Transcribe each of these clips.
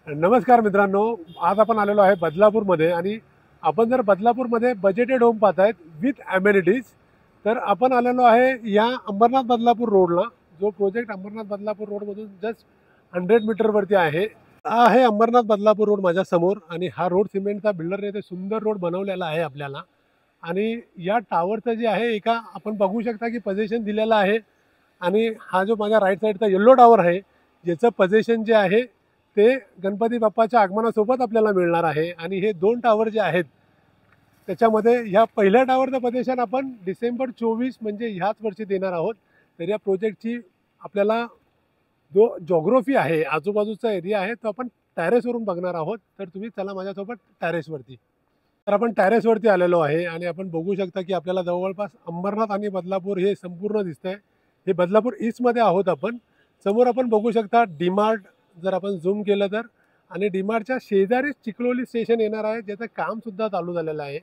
नमस्कार मित्रांनो, आज आपण आलेलो आहे बदलापूरमध्ये आणि आपण जर बदलापूरमध्ये बजेटेड होम पाहतायत विथ ॲमेनिटीज, तर आपण आलेलो आहे या अंबरनाथ बदलापूर रोडला. जो प्रोजेक्ट अंबरनाथ बदलापूर रोडमधून जस्ट 100 मीटरवरती आहे. हा आहे अंबरनाथ बदलापूर रोड माझ्या समोर आणि हा रोड सिमेंटचा बिल्डरने ते सुंदर रोड बनवलेला आहे आपल्याला. आणि या टावरचं जे आहे एका आपण बघू शकता की पोझिशन दिलेलं आहे. आणि हा जो माझ्या राईट साईडचा येल्लो टावर आहे, ज्याचं पोझिशन जे आहे ते गणपती बाप्पाच्या आगमनासोबत आपल्याला मिळणार आहे. आणि हे दोन टावर जे आहेत त्याच्यामध्ये ह्या पहिल्या टावरचं पोझिशन आपण डिसेंबर 24 म्हणजे ह्याच वर्षी देणार आहोत. तर या प्रोजेक्टची आपल्याला जो जॉग्राफी आहे, आजूबाजूचा एरिया आहे, तो आपण टॅरेसवरून बघणार आहोत. तर तुम्ही चला माझ्यासोबत टॅरेसवरती. तर आपण टॅरेसवरती आलेलो आहे आणि आपण बघू शकता की आपल्याला जवळपास अंबरनाथ आणि बदलापूर हे संपूर्ण दिसतंय. हे बदलापूर ईस्टमध्ये आहोत आपण. समोर आपण बघू शकता डीमार्ट, जर आपण झूम केलं तर, आणि डीमार्टच्या शेजारीच चिखलोली स्टेशन येणार आहे, ज्याचं कामसुद्धा चालू झालेलं आहे.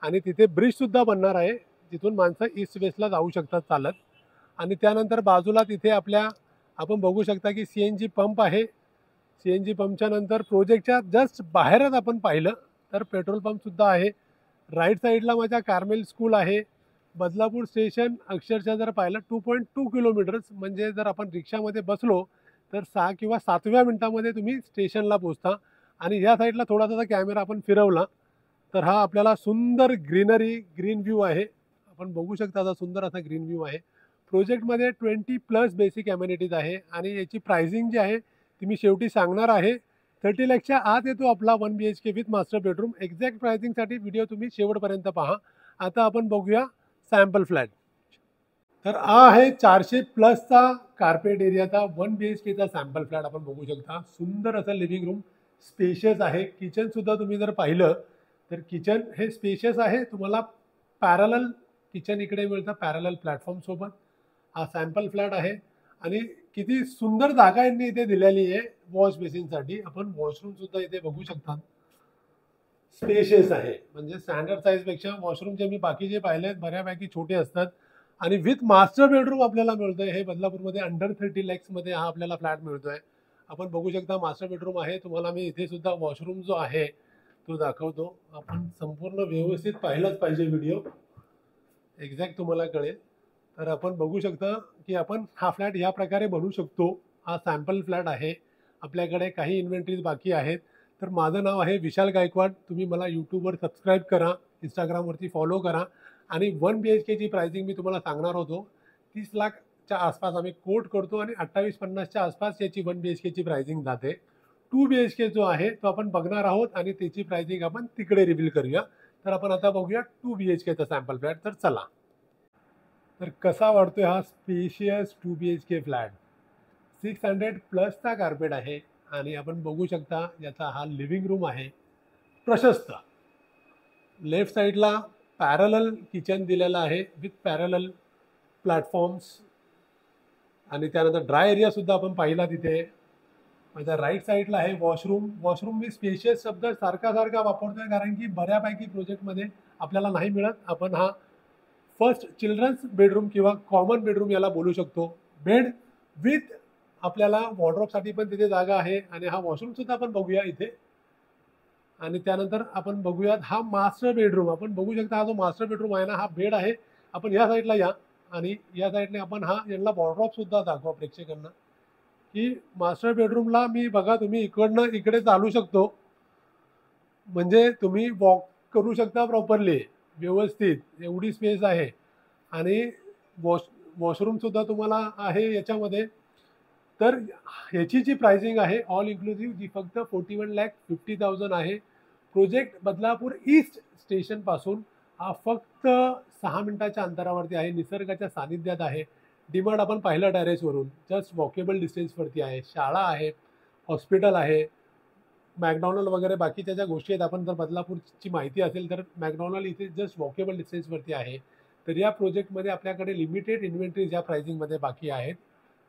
आणि तिथे ब्रिजसुद्धा बनणार आहे, जिथून माणसं ईस्ट वेस्टला जाऊ शकतात चालत. आणि त्यानंतर बाजूला तिथे आपल्या आपण बघू शकता की CNG पंप आहे. CNG पंपच्या नंतर प्रोजेक्टच्या जस्ट बाहेरच आपण पाहिलं तर पेट्रोल पंपसुद्धा आहे. राईट साईडला माझ्या कार्मेल स्कूल आहे. बदलापूर स्टेशन अक्षरशः जर पाहिलं 2.2 किलोमीटर्स, म्हणजे जर आपण रिक्षामध्ये बसलो तर 6 किंवा 7व्या मिनिटामध्ये तुम्ही स्टेशनला पोचता. आणि या साईडला थोडासा कॅमेरा आपण फिरवला तर हा आपल्याला सुंदर ग्रीन व्ह्यू आहे. आपण बघू शकता असा सुंदर असा ग्रीन व्ह्यू आहे. प्रोजेक्टमध्ये 20+ बेसिक ॲमेनिटीज आहे आणि याची प्राइसिंग जी आहे ती मी शेवटी सांगणार आहे. 30 लाखच्या आत येतो आपला 1 BHK with master bedroom. Exact प्राइसिंगसाठी व्हिडिओ तुम्ही शेवटपर्यंत पहा. आता आपण बघूया सॅम्पल फ्लॅट. तर हा आहे 400+ कार्पेट एरियाचा 1 BHKचा सॅम्पल फ्लॅट. आपण बघू शकता सुंदर असं लिव्हिंग रूम, स्पेशियस आहे. किचनसुद्धा तुम्ही जर पाहिलं तर किचन हे स्पेशियस आहे. तुम्हाला पॅरलल किचन इकडे मिळतं, पॅरलल प्लॅटफॉर्मसोबत. हा सॅम्पल फ्लॅट आहे आणि किती सुंदर जागा यांनी इथे दिलेली आहे वॉश बेसिनसाठी. आपण वॉशरूमसुद्धा इथे बघू शकता, स्पेशियस आहे. म्हणजे स्टँडर्ड साईजपेक्षा वॉशरूम जे मी बाकी जे पाहिले आहेत बऱ्यापैकी छोटे असतात. आणि विथ मास्टर बेडरूम आपल्याला मिळतोय. हे बदलापूरमध्ये अंडर 30 लॅक्समध्ये हा आपल्याला फ्लॅट मिळतोय. आपण बघू शकता मास्टर बेडरूम आहे. तुम्हाला मी इथे सुद्धा वॉशरूम जो आहे तो दाखवतो. आपण संपूर्ण व्यवस्थित पाहिलाच पाहिजे व्हिडिओ, एक्झॅक्ट तुम्हाला कळेल. तर आपण बघू शकता की आपण हा फ्लॅट या प्रकारे बनवू शकतो. हा सॅम्पल फ्लॅट आहे. आपल्याकडे काही इन्व्हेंटरीज बाकी आहेत. तर माझं नाव आहे विशाल गायकवाड. तुम्ही मला यूट्यूबवर सबस्क्राईब करा, इंस्टाग्रामवरती फॉलो करा. आणि 1 BHKची प्राइसिंग मी तुम्हाला सांगणार होतो. 30 लाखच्या आसपास आम्ही कोट करतो आणि 28-50च्या आसपास याची 1 BHKची प्राइसिंग जाते. 2 BHK जो आहे तो आपण बघणार आहोत आणि त्याची प्राइसिंग आपण तिकडे रिव्हील करूया. तर आपण आता बघूया 2 BHKचा सॅम्पल फ्लॅट. तर चला. तर कसा वाटतोय हा स्पेशियस 2 BHK फ्लॅट. 600+चा कार्पेट आहे आणि आपण बघू शकता याचा हा लिव्हिंग रूम आहे प्रशस्त. लेफ्ट साईडला पॅरलल किचन दिलेलं आहे विथ पॅरलल प्लॅटफॉर्म्स. आणि त्यानंतर ड्राय एरियासुद्धा आपण पाहिला तिथे. माझ्या राईट साईडला आहे वॉशरूम. वॉशरूम मी स्पेशियस शब्द सारखा वापरतोय कारण की बऱ्यापैकी प्रोजेक्टमध्ये आपल्याला नाही मिळत. आपण हा फर्स्ट चिल्ड्रन्स बेडरूम किंवा कॉमन बेडरूम याला बोलू शकतो. बेड विथ आपल्याला वॉर्डरोबसाठी पण तिथे जागा आहे. आणि हा वॉशरूमसुद्धा आपण बघूया इथे. आणि त्यानंतर आपण बघूयात हा मास्टर बेडरूम. आपण बघू शकता हा जो मास्टर बेडरूम आहे ना, हा बेड आहे. आपण या साईडला या आणि या साईडने आपण हा यांना वॉर्डरोबसुद्धा दाखवा प्रेक्षकांना की मास्टर बेडरूमला मी बघा तुम्ही इकडनं इकडे चालू शकतो. म्हणजे तुम्ही वॉक करू शकता प्रॉपरली, व्यवस्थित एवढी स्पेस आहे. आणि वॉशरूमसुद्धा तुम्हाला आहे याच्यामध्ये. तर ह्याची जी प्राइसिंग आहे ऑल इन्क्लुसिव्ह जी फक्त 41,50,000 आहे. प्रोजेक्ट बदलापूर ईस्ट स्टेशनपासून हा फक्त 6 मिनिटाच्या अंतरावरती आहे. निसर्गाच्या सानिध्यात आहे. डीमार्ट आपण पाहिलं टॅरेसवरून, जस्ट वॉकेबल डिस्टन्सवरती आहे. शाळा आहे, हॉस्पिटल आहे, मॅकडॉनल्ड वगैरे बाकीच्या ज्या गोष्टी आहेत. आपण जर बदलापूरची माहिती असेल तर मॅकडॉनल्ड इथे जस्ट वॉकेबल डिस्टन्सवरती आहे. तर या प्रोजेक्टमध्ये आपल्याकडे लिमिटेड इन्व्हेंटरीज या प्राइसिंगमध्ये बाकी आहेत.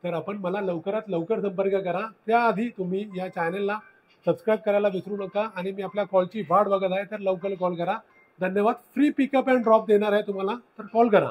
तर आपण मला लवकरात लवकर संपर्क करा. त्याआधी तुम्ही या चॅनलला सबस्क्राईब करायला विसरू नका. आणि मी आपल्या कॉलची वाट बघत आहे, तर लवकर कॉल करा. धन्यवाद. फ्री पिकअप अँड ड्रॉप देणार आहे तुम्हाला, तर कॉल करा.